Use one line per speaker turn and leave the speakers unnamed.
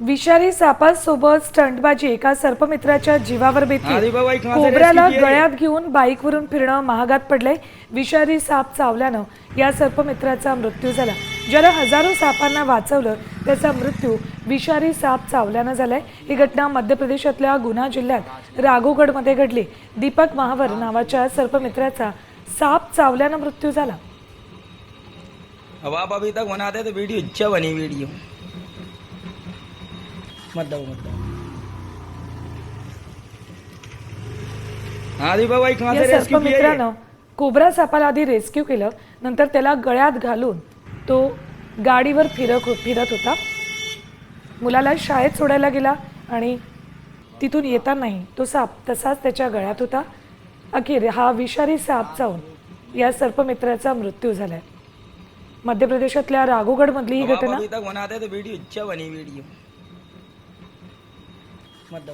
विषारी सापासोबत स्टंटबाजी, एका सर्पमित्राच्या जीवावर बेतली। कोबऱ्याला गळ्यात घेऊन बाईकवरून फिरणं महागात पडलंय। विषारी साप चावल्यानं या सर्पमित्राचा मृत्यू झाला। ज्याला हजारो सापांना वाचवलं त्याचा मृत्यू विषारी साप चावल्यानं झालाय। ही घटना मध्य प्रदेशातल्या गुना जिल्ह्यात राघोगडमध्ये घडली। दीपक महावर नावाच्या सर्पमित्राचा साप चावल्यानं मृत्यू झाला।
अब आप अभी तक बनाते तो वीडियो अच्छा बनी वीडियो मत हाँ दीपक भाई कहाँ से
या
रेस्क्यू किया ये?
सर्पमित्रानं कोबरा सापाला आधी रेस्क्यू केलं, नंतर त्याला गळ्यात घालून तो गाडीवर फिरत होता। मुलाला शाळेत सोडायला गेला आणि तिथून येतानाही तो साप तसाच त्याच्या गळ्यात होता। अखेर हा विषारी साप चावून या सर्पमित्राचा मृत्यू झालाय। मध्य प्रदेशातल्या राघोगड मधली ही
अब आप
घटना।
अभी तक बनाते तो वीडियो अच्छा बनी वीडियो मत